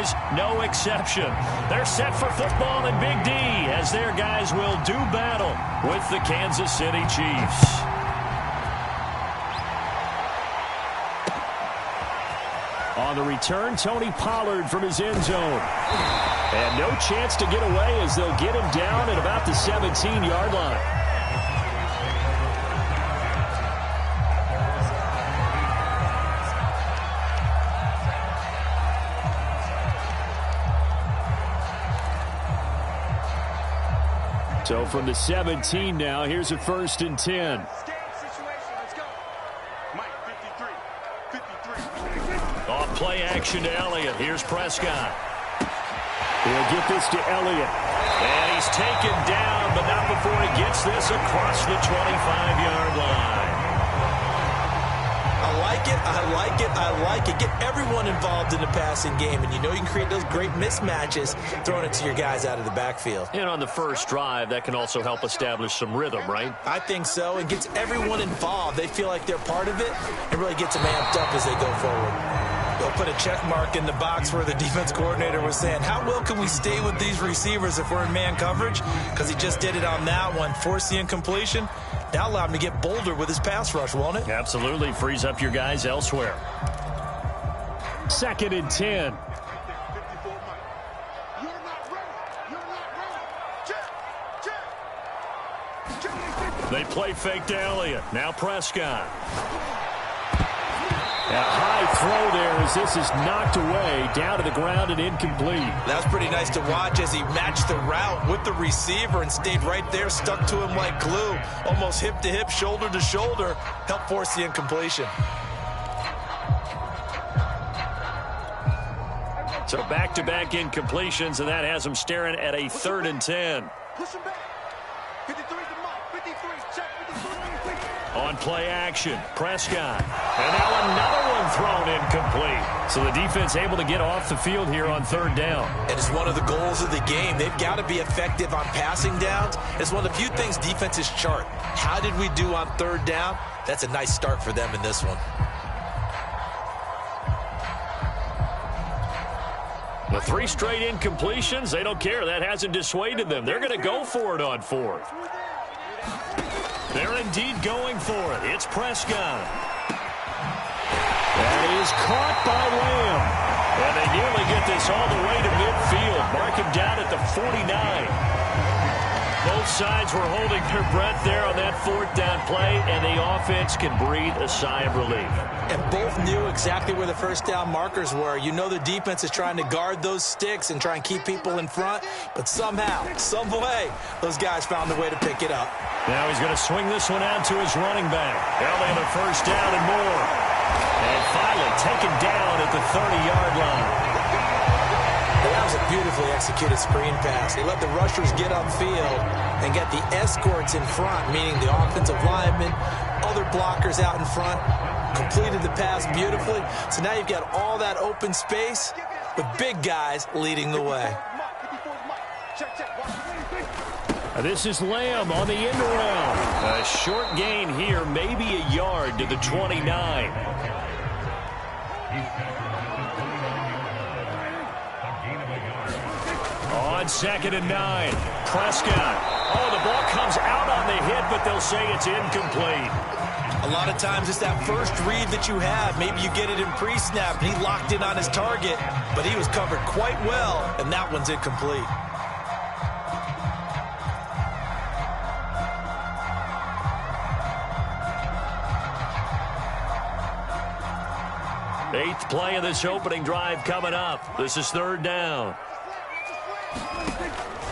is no exception. They're set for football in Big D as their guys will do battle with the Kansas City Chiefs. On the return, Tony Pollard from his end zone. And no chance to get away as they'll get him down at about the 17-yard line. So from the 17 now, here's a 1st and 10. Off play action to Elliott. Here's Prescott. He'll get this to Elliott. And he's taken down, but not before he gets this across the 25-yard line. I like it, I like it, I like it. Get everyone involved in the passing game, and you know you can create those great mismatches throwing it to your guys out of the backfield. And on the first drive, that can also help establish some rhythm, right? I think so. It gets everyone involved. They feel like they're part of it and really gets them amped up as they go forward. They'll put a check mark in the box where the defense coordinator was saying, how well can we stay with these receivers if we're in man coverage? Because he just did it on that one. Force the incompletion. Now allow him to get bolder with his pass rush, won't it? Absolutely. Frees up your guys elsewhere. 2nd and 10. They play fake to Elliott. Now Prescott. A high throw there as this is knocked away, down to the ground and incomplete. That was pretty nice to watch as he matched the route with the receiver and stayed right there, stuck to him like glue, almost hip to hip, shoulder to shoulder, helped force the incompletion. So back-to-back incompletions, and that has him staring at a 3rd and 10. Push him back. 53 to Mike. 53, check 53. On play action, Prescott. And now another one thrown incomplete. So the defense able to get off the field here on 3rd down. It is one of the goals of the game. They've got to be effective on passing downs. It's one of the few things defenses chart. How did we do on 3rd down? That's a nice start for them in this one. The 3 straight incompletions, they don't care. That hasn't dissuaded them. They're going to go for it on 4th. They're indeed going for it. It's Prescott. That is caught by Lamb. And they nearly get this all the way to midfield. Mark him down at the 49. Both sides were holding their breath there on that 4th down play, and the offense can breathe a sigh of relief. And both knew exactly where the 1st down markers were. You know the defense is trying to guard those sticks and try and keep people in front, but somehow, some way, those guys found a way to pick it up. Now he's going to swing this one out to his running back. Elliott a 1st down and more. And finally taken down at the 30-yard line. Well, that was a beautifully executed screen pass. They let the rushers get upfield and get the escorts in front, meaning the offensive linemen, other blockers out in front, completed the pass beautifully. So now you've got all that open space with big guys leading the way. This is Lamb on the end around. A short gain here, maybe a yard to the 29. On 2nd and 9, Prescott. Oh, the ball comes out on the hit, but they'll say it's incomplete. A lot of times it's that first read that you have. Maybe you get it in pre-snap, and he locked in on his target, but he was covered quite well, and that one's incomplete. Eighth play of this opening drive coming up. This is 3rd down.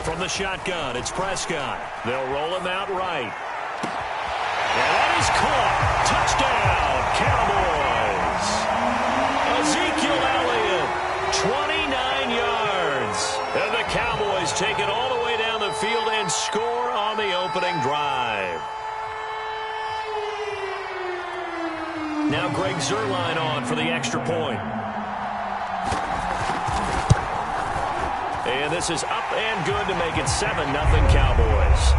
From the shotgun, it's Prescott. They'll roll him out right. And that is caught. Touchdown, Cowboys. Ezekiel Elliott, 29 yards. And the Cowboys take it all the way down the field and score on the opening drive. Now Greg Zuerlein on for the extra point. And this is up and good to make it 7-0 Cowboys.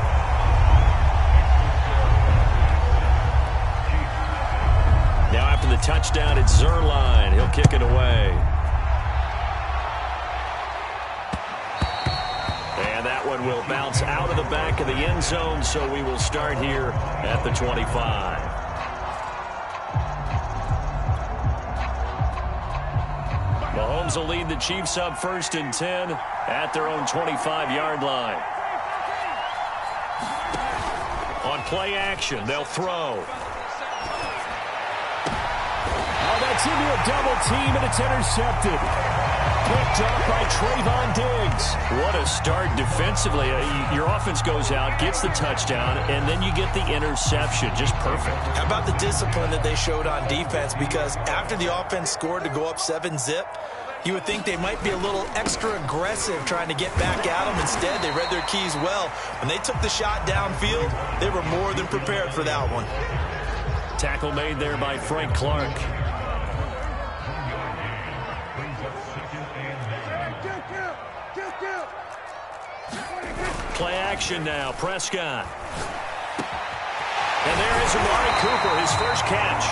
Now after the touchdown, it's Zuerlein. He'll kick it away. and will bounce out of the back of the end zone, so we will start here at the 25. Mahomes will lead the Chiefs up 1st and 10 at their own 25-yard line. On play action, they'll throw. Oh, that's into a double team, and it's intercepted. Picked up by Trayvon Diggs. What a start defensively. Your offense goes out, gets the touchdown, and then you get the interception. Just perfect. How about the discipline that they showed on defense? Because after the offense scored to go up 7-zip, you would think they might be a little extra aggressive trying to get back at them. Instead, they read their keys well. When they took the shot downfield, they were more than prepared for that one. Tackle made there by Frank Clark. Play action now, Prescott. And there is Amari Cooper, his first catch.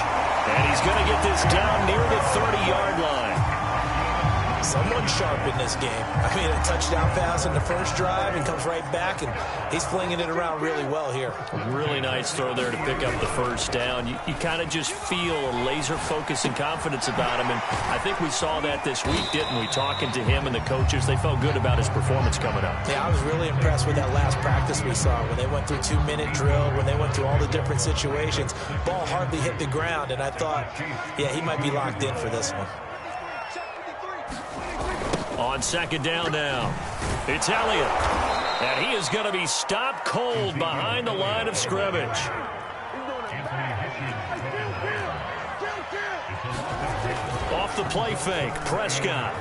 And he's going to get this down near the 30-yard line. Someone sharp in this game. I mean, a touchdown pass in the first drive and comes right back, and he's flinging it around really well here. Really nice throw there to pick up the first down. You kind of just feel a laser focus and confidence about him, and I think we saw that this week, didn't we? Talking to him and the coaches, they felt good about his performance coming up. Yeah, I was really impressed with that last practice we saw when they went through 2-minute drill, when they went through all the different situations. Ball hardly hit the ground, and I thought, yeah, he might be locked in for this one. On 2nd down now, it's Elliott. And he is going to be stopped cold behind the line of scrimmage. Off the play fake, Prescott.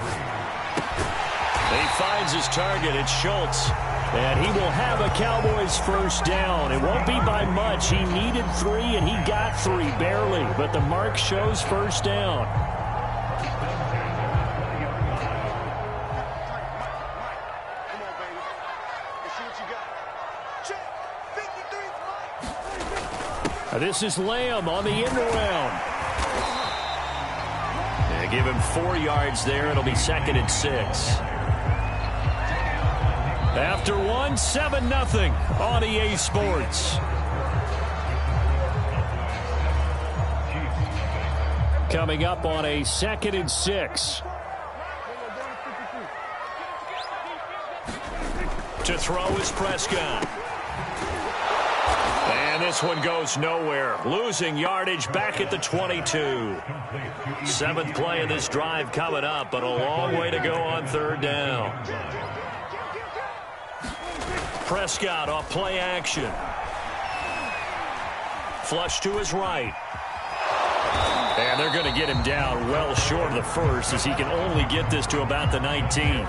He finds his target, it's Schultz. And he will have a Cowboys first down. It won't be by much. He needed 3, and he got 3, barely. But the mark shows first down. This is Lamb on the end around. And give him 4 yards there. It'll be 2nd and 6. After 1, 7-0 on EA Sports. Coming up on a 2nd and 6. To throw is Prescott. And this one goes nowhere. Losing yardage back at the 22. 7th play of this drive coming up, but a long way to go on 3rd down. Prescott off play action. Flush to his right. And they're going to get him down well short of the first, as he can only get this to about the 19.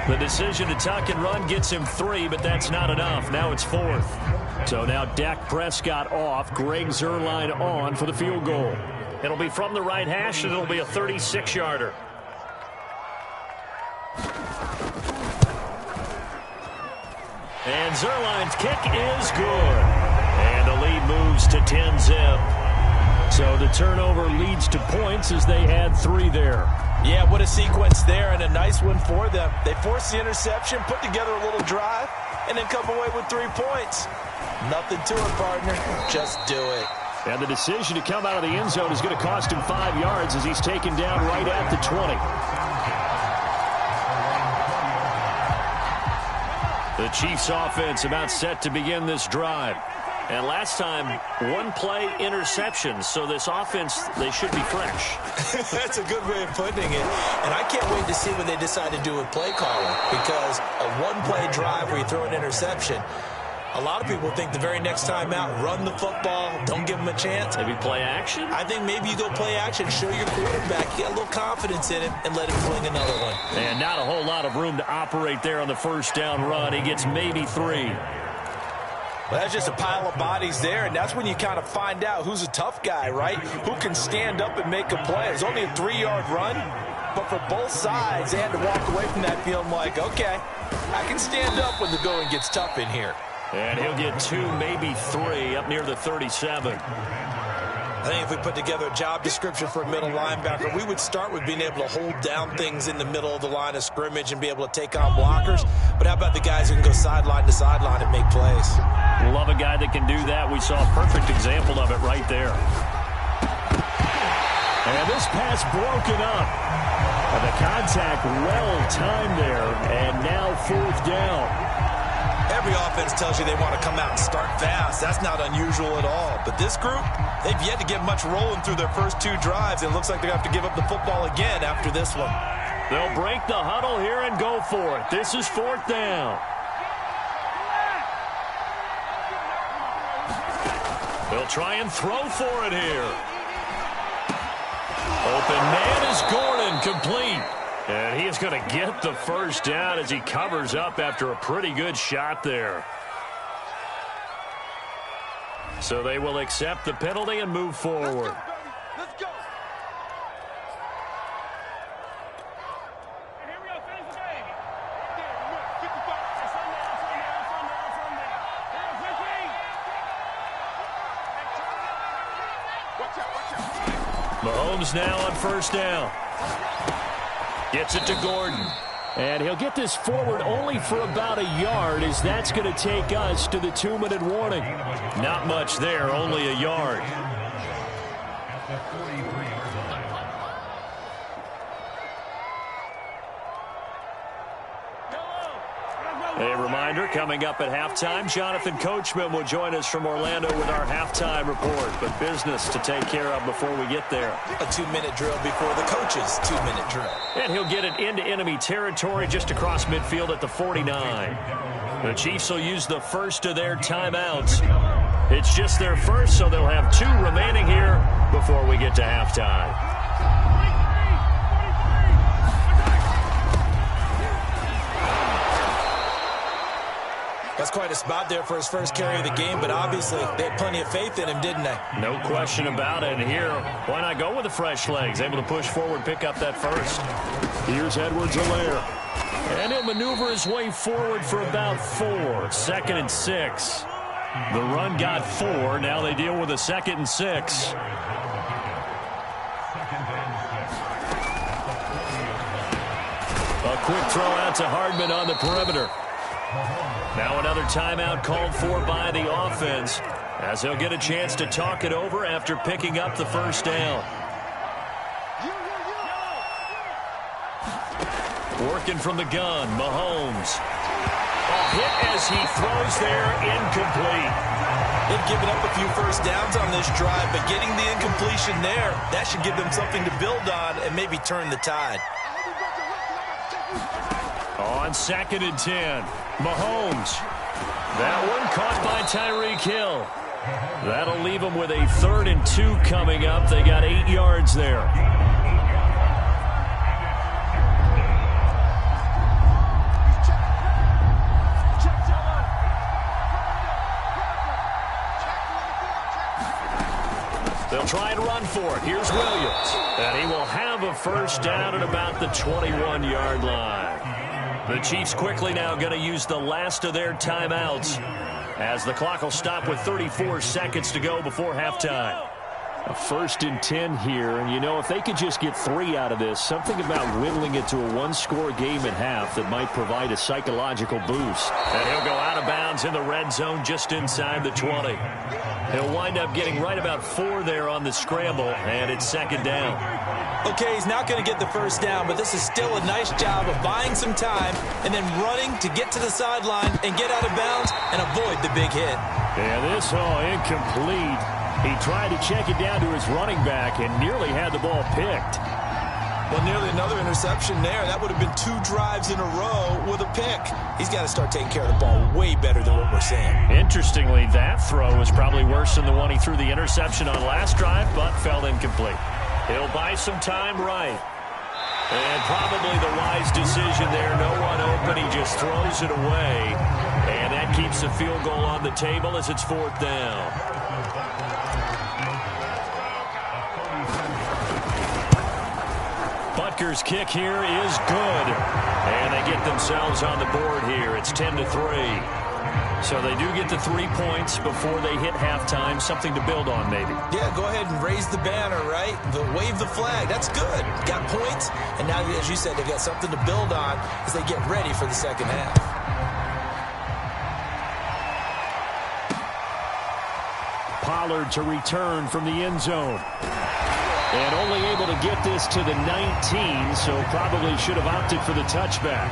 The decision to tuck and run gets him 3, but that's not enough. Now it's 4th. So now Dak Prescott off, Greg Zuerlein on for the field goal. It'll be from the right hash, and it'll be a 36-yarder. And Zuerlein's kick is good. And the lead moves to 10-zip. So the turnover leads to points as they add 3 there. Yeah, what a sequence there, and a nice one for them. They forced the interception, put together a little drive, and then come away with 3 points. Nothing to it, partner. Just do it. And the decision to come out of the end zone is going to cost him 5 yards as he's taken down right at the 20. The Chiefs offense about set to begin this drive. And last time, 1-play interception. So this offense, they should be fresh. That's a good way of putting it. And I can't wait to see what they decide to do with play calling. Because a 1-play drive where you throw an interception, a lot of people think the very next time out, run the football, don't give them a chance. Maybe play action? I think maybe you go play action, show your quarterback, get a little confidence in him, and let him fling another one. And not a whole lot of room to operate there on the first down run. He gets maybe 3. Well, that's just a pile of bodies there, and that's when you kind of find out who's a tough guy, right? Who can stand up and make a play. It's only a 3-yard run, but for both sides, they had to walk away from that feeling like, okay, I can stand up when the going gets tough in here. And he'll get 2, maybe 3, up near the 37. I think if we put together a job description for a middle linebacker, we would start with being able to hold down things in the middle of the line of scrimmage and be able to take on blockers. But how about the guys who can go sideline to sideline and make plays? Love a guy that can do that. We saw a perfect example of it right there. And this pass broken up. And the contact well-timed there. And now 4th down. Every offense tells you they want to come out and start fast. That's not unusual at all. But this group, they've yet to get much rolling through their first 2 drives. It looks like they have to give up the football again after this one. They'll break the huddle here and go for it. This is 4th down. They'll try and throw for it here. Open man is Gordon, complete. And he is going to get the first down as he covers up after a pretty good shot there. So they will accept the penalty and move forward. Let's go. Mahomes now on 1st down. Gets it to Gordon. And he'll get this forward only for about a yard, as that's going to take us to the 2-minute warning. Not much there, only a yard. A reminder, coming up at halftime, Jonathan Coachman will join us from Orlando with our halftime report. But business to take care of before we get there. A 2-minute drill before the coach's 2-minute drill. And he'll get it into enemy territory just across midfield at the 49. The Chiefs will use the first of their timeouts. It's just their first, so they'll have 2 remaining here before we get to halftime. That's quite a spot there for his first carry of the game, but obviously they had plenty of faith in him, didn't they? No question about it. And here, why not go with the fresh legs? Able to push forward, pick up that first. Here's Edwards-Helaire. And he'll maneuver his way forward for about 4. 2nd and 6. The run got 4. Now they deal with a 2nd and 6. A quick throw out to Hardman on the perimeter. Now another timeout called for by the offense, as he'll get a chance to talk it over after picking up the first down. Working from the gun, Mahomes. A hit as he throws there, incomplete. They've given up a few first downs on this drive, but getting the incompletion there, that should give them something to build on and maybe turn the tide. On 2nd and 10, Mahomes. That one caught by Tyreek Hill. That'll leave them with a 3rd and 2 coming up. They got 8 yards there. They'll try and run for it. Here's Williams. And he will have a first down at about the 21-yard line. The Chiefs quickly now going to use the last of their timeouts, as the clock will stop with 34 seconds to go before halftime. A 1st and 10 here, and you know, if they could just get 3 out of this, something about whittling it to a 1-score game at half that might provide a psychological boost. And he'll go out of bounds in the red zone just inside the 20. He'll wind up getting right about 4 there on the scramble, and it's 2nd down. Okay, he's not going to get the first down, but this is still a nice job of buying some time and then running to get to the sideline and get out of bounds and avoid the big hit. Yeah, this all incomplete. He tried to check it down to his running back and nearly had the ball picked. Well, nearly another interception there. That would have been 2 drives in a row with a pick. He's got to start taking care of the ball way better than what we're seeing. Interestingly, that throw was probably worse than the one he threw the interception on last drive, but fell incomplete. He'll buy some time right. And probably the wise decision there. No one open. He just throws it away. And that keeps the field goal on the table as it's 4th down. Butker's kick here is good. And they get themselves on the board here. It's 10-3. So they do get the 3 points before they hit halftime. Something to build on, maybe. Yeah, go ahead and raise the banner, right? Wave the flag. That's good. Got points, and now, as you said, they've got something to build on as they get ready for the second half. Pollard to return from the end zone. And only able to get this to the 19, so probably should have opted for the touchback.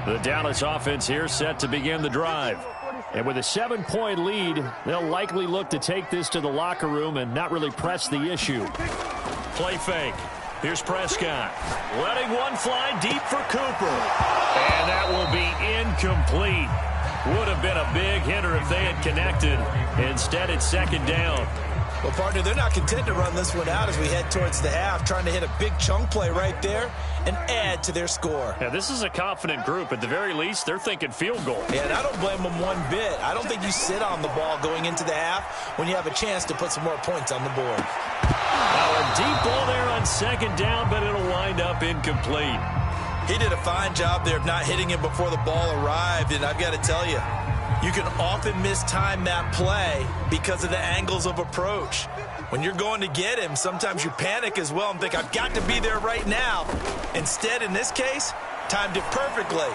The Dallas offense here set to begin the drive. And with a 7-point lead, they'll likely look to take this to the locker room and not really press the issue. Play fake. Here's Prescott. Letting one fly deep for Cooper. And that will be incomplete. Would have been a big hitter if they had connected. Instead, it's second down. Well, partner, they're not content to run this one out as we head towards the half, trying to hit a big chunk play right there and add to their score. Yeah, this is a confident group. At the very least, they're thinking field goal. Yeah, and I don't blame them one bit. I don't think you sit on the ball going into the half when you have a chance to put some more points on the board. Now a deep ball there on second down, but it'll wind up incomplete. He did a fine job there of not hitting him before the ball arrived, and I've got to tell you, you can often mistime that play because of the angles of approach. When you're going to get him, sometimes you panic as well and think, I've got to be there right now. Instead, in this case, timed it perfectly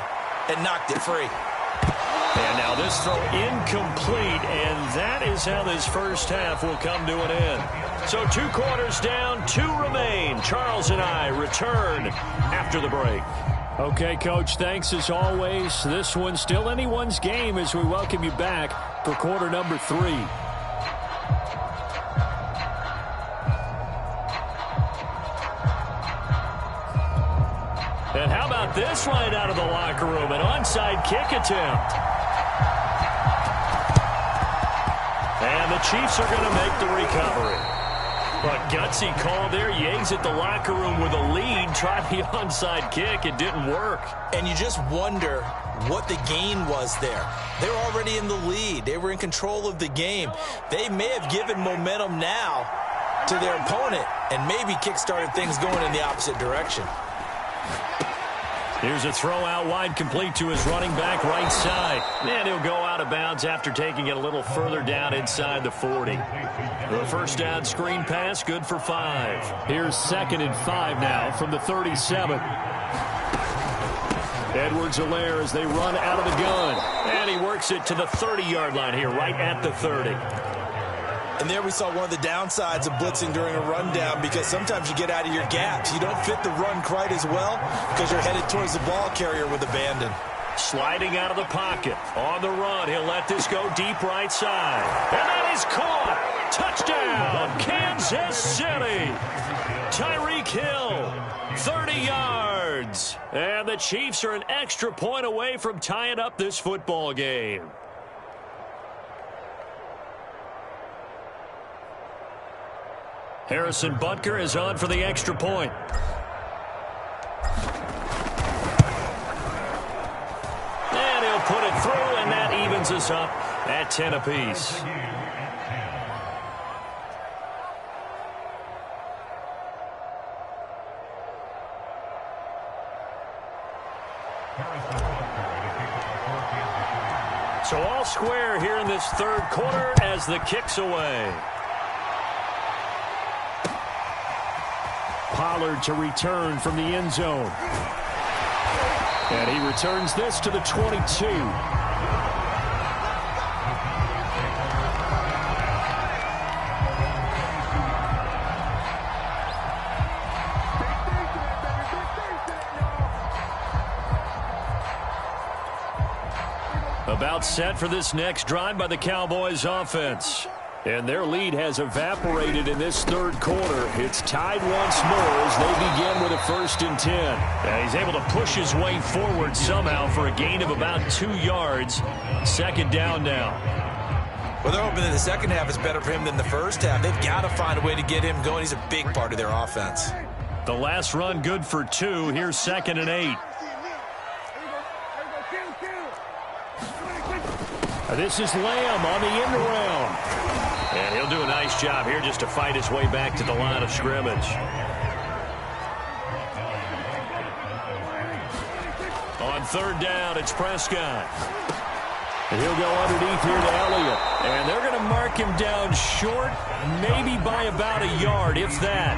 and knocked it free. And now this throw incomplete, and that is how this first half will come to an end. So 2 quarters down, 2 remain. Charles and I return after the break. Okay, Coach, thanks as always. This one's still anyone's game as we welcome you back for quarter number 3. And how about this right out of the locker room? An onside kick attempt. And the Chiefs are going to make the recovery. But gutsy call there. You exit the locker room with a lead. Tried the onside kick. It didn't work. And you just wonder what the gain was there. They were already in the lead. They were in control of the game. They may have given momentum now to their opponent and maybe kick-started things going in the opposite direction. Here's a throw out wide, complete to his running back right side. And he'll go out of bounds after taking it a little further down inside the 40. The first down screen pass, good for 5. Here's 2nd and 5 now from the 37. Edwards-Helaire as they run out of the gun. And he works it to the 30-yard line here, right at the 30. And there we saw one of the downsides of blitzing during a rundown, because sometimes you get out of your gaps. You don't fit the run quite as well because you're headed towards the ball carrier with abandon. Sliding out of the pocket. On the run, he'll let this go deep right side. And that is caught. Touchdown, Kansas City. Tyreek Hill, 30 yards. And the Chiefs are an extra point away from tying up this football game. Harrison Butker is on for the extra point. And he'll put it through, and that evens us up at 10 apiece. So all square here in this third quarter as the kick's away. Pollard to return from the end zone. And he returns this to the 22. About set for this next drive by the Cowboys offense. And their lead has evaporated in this third quarter. It's tied once more as they begin with a 1st and 10. And he's able to push his way forward somehow for a gain of about 2 yards. 2nd down now. Well, they're hoping that the second half is better for him than the first half. They've got to find a way to get him going. He's a big part of their offense. The last run good for 2. Here's 2nd and 8. This is Lamb on the end around. And he'll do a nice job here just to fight his way back to the line of scrimmage. On 3rd down, it's Prescott. And he'll go underneath here to Elliott. And they're going to mark him down short, maybe by about a yard, if that.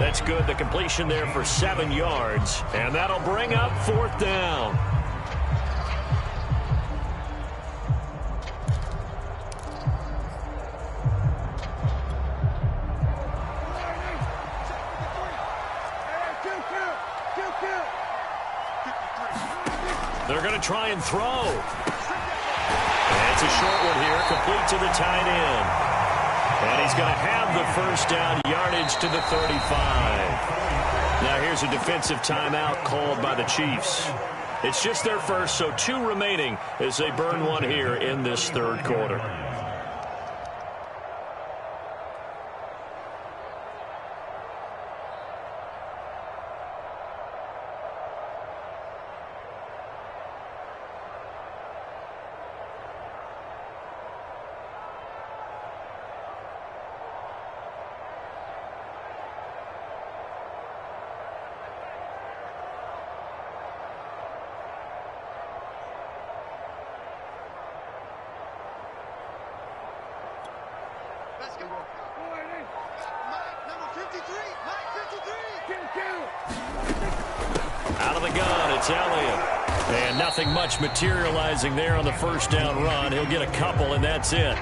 That's good. The completion there for 7 yards. And that'll bring up 4th down. They're going to try and throw. And it's a short one here, complete to the tight end. And he's going to have the first down, yardage to the 35. Now here's a defensive timeout called by the Chiefs. It's just their first, so 2 remaining as they burn one here in this 3rd quarter. Out of the gun, it's Elliott. And nothing much materializing there on the first down run. He'll get a couple, and that's it.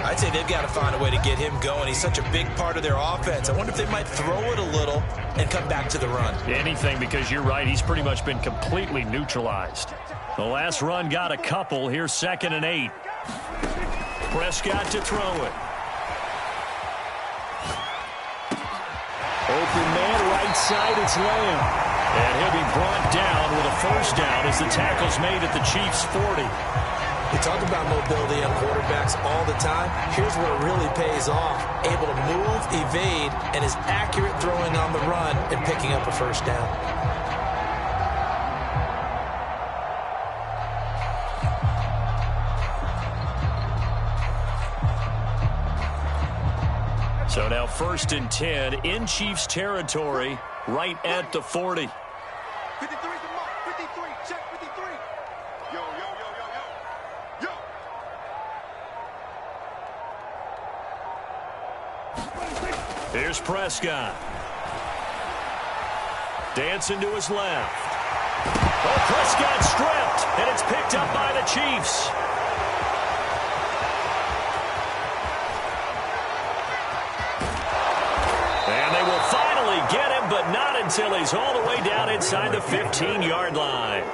I'd say they've got to find a way to get him going. He's such a big part of their offense. I wonder if they might throw it a little and come back to the run. Anything, because you're right. He's pretty much been completely neutralized. The last run got a couple. Here's 2nd and 8. Prescott to throw it. Open man, right side, it's Lamb. And he'll be brought down with a first down as the tackle's made at the Chiefs' 40. We talk about mobility on quarterbacks all the time. Here's where it really pays off. Able to move, evade, and is accurate throwing on the run and picking up a first down. So now 1st and 10 in Chiefs territory, right at the 40. 53 to mark. 53. Check 53. Yo, yo, yo, yo, yo. Yo. Here's Prescott. Dancing to his left. Oh, Prescott stripped, and it's picked up by the Chiefs. And they will finally get him, but not until he's all the way down inside the 15-yard line.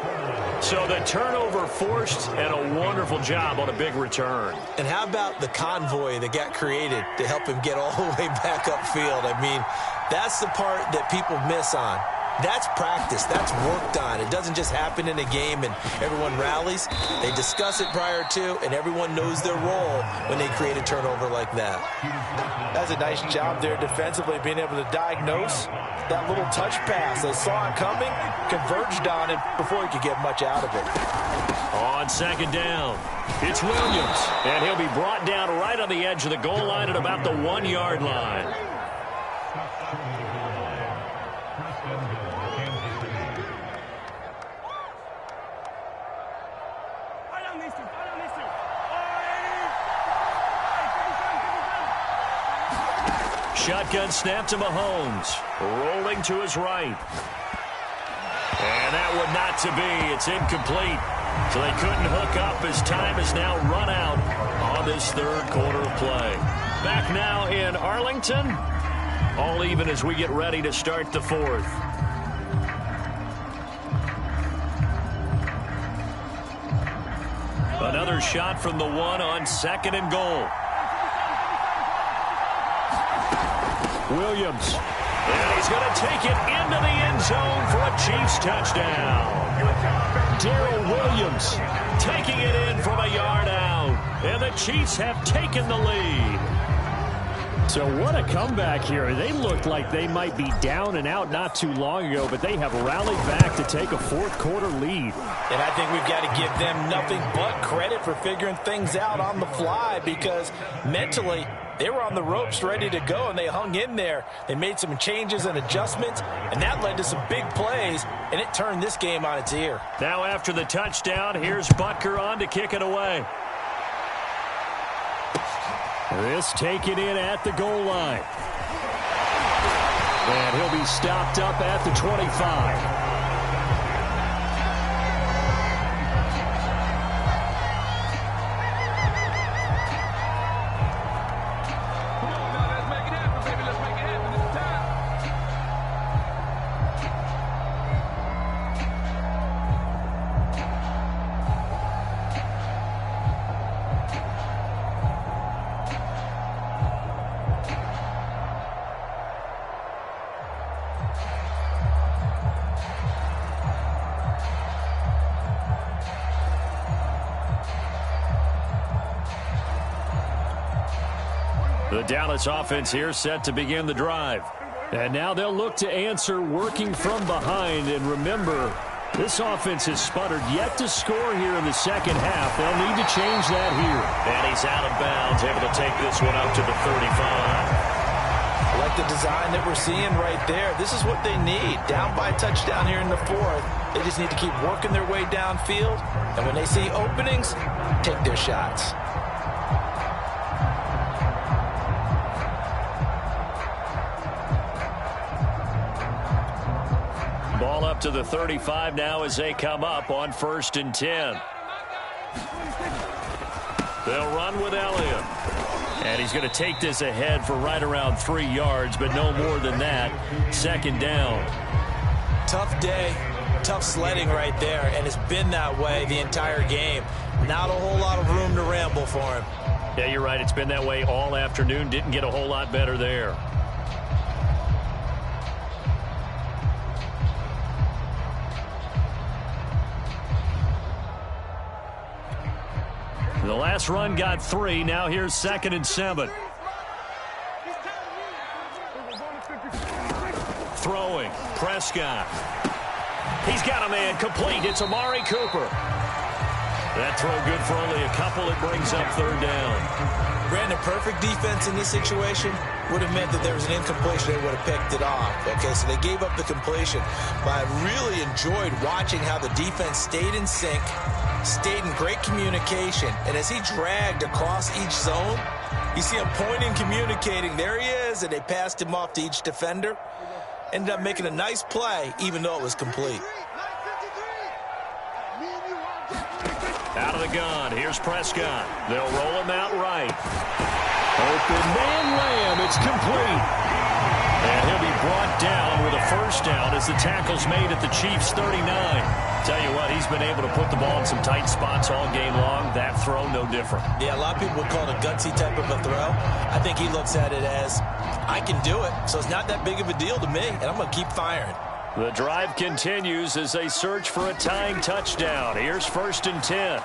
So the turnover forced, and a wonderful job on a big return. And how about the convoy that got created to help him get all the way back upfield? I mean, that's the part that people miss on. That's practice. That's worked on. It doesn't just happen in a game and everyone rallies. They discuss it prior to, and everyone knows their role when they create a turnover like that. That's a nice job there defensively, being able to diagnose that little touch pass. They saw it coming, converged on it before he could get much out of it. On 2nd down, it's Williams, and he'll be brought down right on the edge of the goal line at about the 1-yard line. Shotgun snap to Mahomes. Rolling to his right. And that one not to be. It's incomplete. So they couldn't hook up as time has now run out on this 3rd quarter of play. Back now in Arlington. All even as we get ready to start the 4th. Another shot from the 1 on 2nd and goal. Williams. And he's going to take it into the end zone for a Chiefs touchdown. Darrell Williams taking it in from a yard out. And they the Chiefs have taken the lead. So what a comeback here. They looked like they might be down and out not too long ago, but they have rallied back to take a fourth-quarter lead. And I think we've got to give them nothing but credit for figuring things out on the fly, because mentally they were on the ropes ready to go, and they hung in there. They made some changes and adjustments, and that led to some big plays, and it turned this game on its ear. Now after the touchdown, here's Butker on to kick it away. This taken in at the goal line. And he'll be stopped up at the 25. The Dallas offense here set to begin the drive. And now they'll look to answer working from behind. And remember, this offense has sputtered yet to score here in the second half. They'll need to change that here. And he's out of bounds, able to take this one up to the 35. I like the design that we're seeing right there. This is what they need. Down by a touchdown here in the fourth. They just need to keep working their way downfield. And when they see openings, take their shots. Ball up to the 35 now as they come up on 1st and 10. They'll run with Elliott. And he's going to take this ahead for right around 3 yards, but no more than that. 2nd down. Tough day, tough sledding right there, and it's been that way the entire game. Not a whole lot of room to ramble for him. Yeah, you're right. It's been that way all afternoon. Didn't get a whole lot better there. The last run got 3. Now here's 2nd and 7. Throwing. Prescott. He's got a man complete. It's Amari Cooper. That throw good for only a couple. It brings up 3rd down. Brandon, perfect defense in this situation would have meant that there was an incompletion. They would have picked it off. Okay, so they gave up the completion. But I really enjoyed watching how the defense stayed in sync, stayed in great communication, and as he dragged across each zone, you see him pointing, communicating. There he is, and they passed him off to each defender. Ended up making a nice play, even though it was complete. Out of the gun. Here's Prescott. They'll roll him out right. Open man layup. It's complete. And he'll be brought down with a 1st down as the tackle's made at the Chiefs' 39. Tell you what, he's been able to put the ball in some tight spots all game long. That throw, no different. Yeah, a lot of people would call it a gutsy type of a throw. I think he looks at it as, I can do it, so it's not that big of a deal to me, and I'm going to keep firing. The drive continues as they search for a tying touchdown. Here's 1st and 10.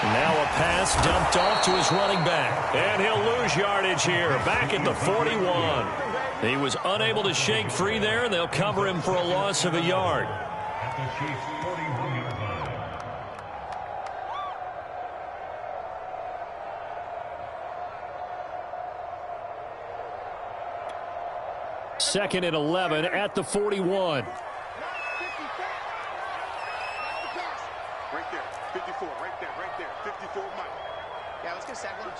Now a pass dumped off to his running back. And he'll lose yardage here, back at the 41. He was unable to shake free there, and they'll cover him for a loss of a yard. Second and 11 at the 41. Right there, 54, right there, 54, Mike. Yeah, let's get a sack lunch.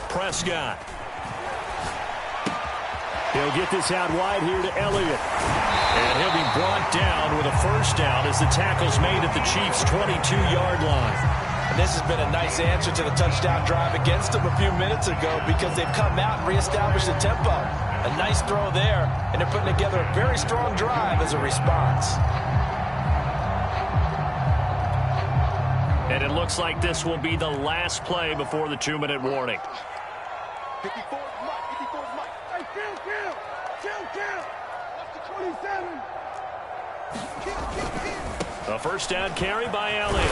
Prescott. He'll get this out wide here to Elliott. And he'll be brought down with a 1st down as the tackle's made at the Chiefs' 22-yard line. And this has been a nice answer to the touchdown drive against them a few minutes ago, because they've come out and reestablished the tempo. A nice throw there, and they're putting together a very strong drive as a response. And it looks like this will be the last play before the 2-minute warning. 54 Mike, 54 Mike. Hey, kill. That's the 27. A first down carry by Elliott.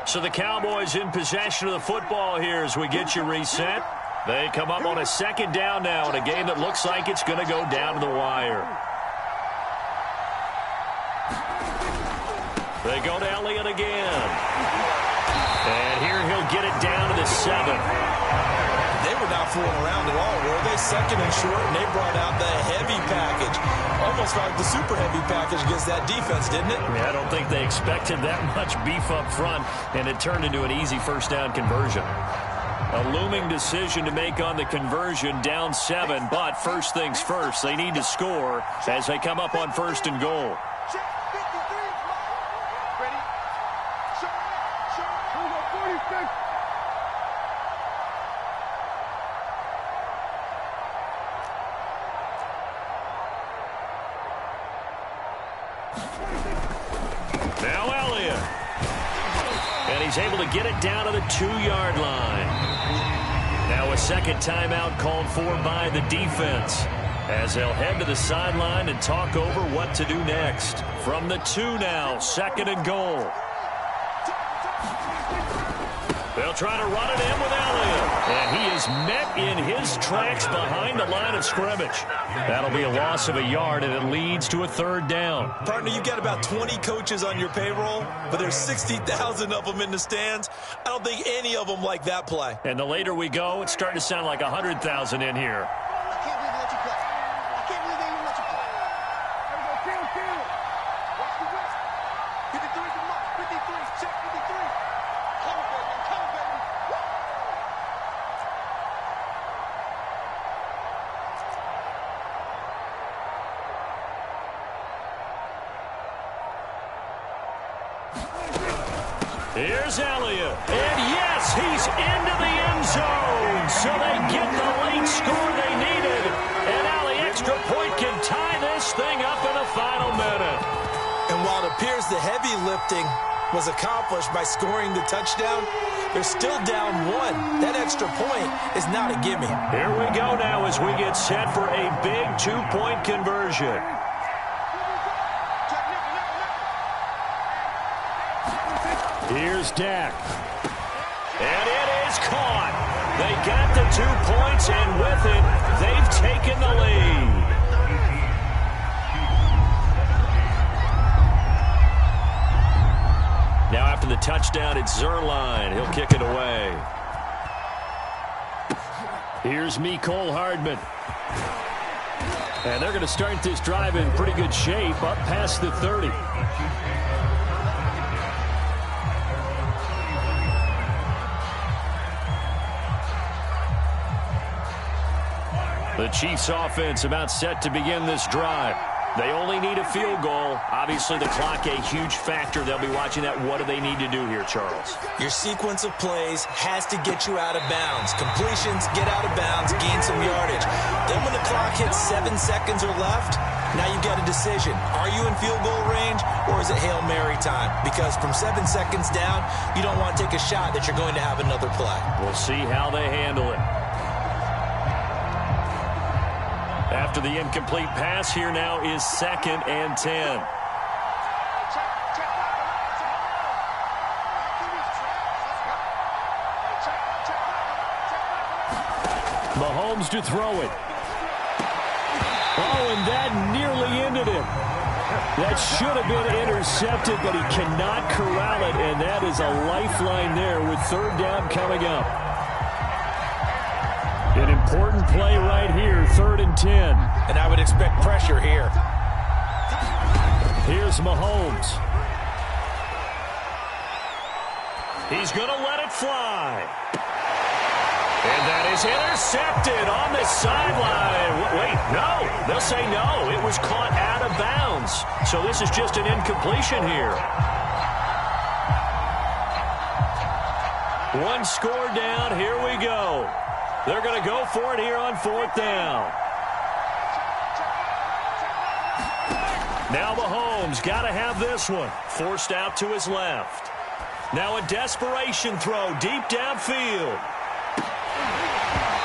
So the Cowboys in possession of the football here as we get you reset. They come up on a second down now in a game that looks like it's going to go down to the wire. They go to Elliott again. And here he'll get it down to the 7. They were not fooling around at all, were they? Second and short, and they brought out the heavy package. Almost like the super heavy package against that defense, didn't it? Yeah, I don't think they expected that much beef up front, and it turned into an easy first down conversion. A looming decision to make on the conversion, down 7, but first things first, they need to score as they come up on first and goal. Check 53. Ready? Show. 46. Now Elliott. And he's able to get it down to the 2-yard line. Now a second timeout called for by the defense as they'll head to the sideline and talk over what to do next. From the 2 now, second and goal. They'll try to run it in with Elliott. And he is met in his tracks behind the line of scrimmage. That'll be a loss of a yard, and it leads to a third down. Partner, you've got about 20 coaches on your payroll, but there's 60,000 of them in the stands. I don't think any of them like that play. And the later we go, it's starting to sound like 100,000 in here. I can't believe they let you play. I can't believe they even let you play. There we go. Kill. Watch the wrist. 53 is the mark. 53. Check 53. Cover, baby. Cover, baby. Woo! Here's Elliott. And yes, he's into the end zone. So they get the late score they needed. And now the extra point can tie this thing up in the final minute. And while it appears the heavy lifting was accomplished by scoring the touchdown, they're still down 1. That extra point is not a gimme. Here we go now as we get set for a big 2-point conversion. Here's Dak. And it is caught. They got the 2 points, and with it, they've taken the lead. Now after the touchdown, it's Zerline. He'll kick it away. Here's Mecole Hardman. And they're going to start this drive in pretty good shape, up past the 30. The Chiefs offense about set to begin this drive. They only need a field goal. Obviously, the clock a huge factor. They'll be watching that. What do they need to do here, Charles? Your sequence of plays has to get you out of bounds. Completions, get out of bounds, gain some yardage. Then when the clock hits 7 seconds or left, now you've got a decision. Are you in field goal range, or is it Hail Mary time? Because from 7 seconds down, you don't want to take a shot that you're going to have another play. We'll see how they handle it. After the incomplete pass, here now is 2nd and 10. Mahomes to throw it. Oh, and that nearly ended it. That should have been intercepted, but he cannot corral it, and that is a lifeline there with third down coming up. An important play right here, 3rd and 10. And I would expect pressure here. Here's Mahomes. He's going to let it fly. And that is intercepted on the sideline. Wait, no. They'll say no. It was caught out of bounds. So this is just an incompletion here. One score down. Here we go. They're going to go for it here on 4th down. Now Mahomes got to have this one. Forced out to his left. Now a desperation throw deep downfield.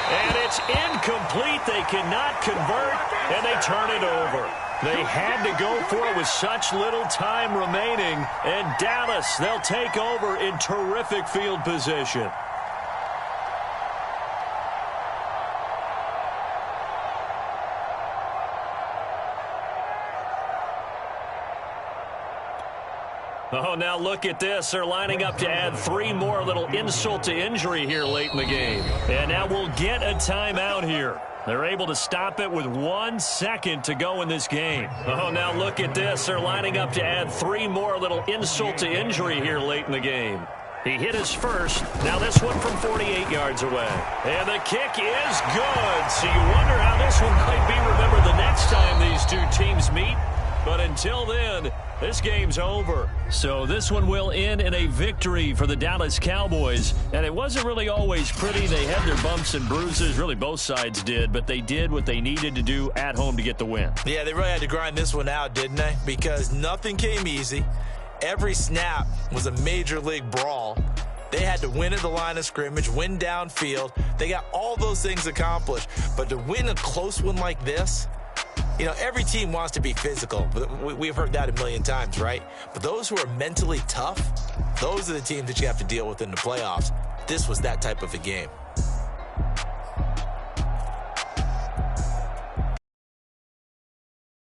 And it's incomplete. They cannot convert, and they turn it over. They had to go for it with such little time remaining. And Dallas, they'll take over in terrific field position. Oh, now look at this. They're lining up to add 3 more, little insult to injury here late in the game. And now we'll get a timeout here. They're able to stop it with 1 second to go in this game. Oh, now look at this. They're lining up to add 3 more, little insult to injury here late in the game. He hit his first. Now this one from 48 yards away. And the kick is good. So you wonder how this one might be remembered the next time these two teams meet. But until then, this game's over. So this one will end in a victory for the Dallas Cowboys. And it wasn't really always pretty. They had their bumps and bruises. Really, both sides did. But they did what they needed to do at home to get the win. Yeah, they really had to grind this one out, didn't they? Because nothing came easy. Every snap was a major league brawl. They had to win at the line of scrimmage, win downfield. They got all those things accomplished. But to win a close one like this, you know, every team wants to be physical. We've heard that a million times, right? But those who are mentally tough, those are the teams that you have to deal with in the playoffs. This was that type of a game.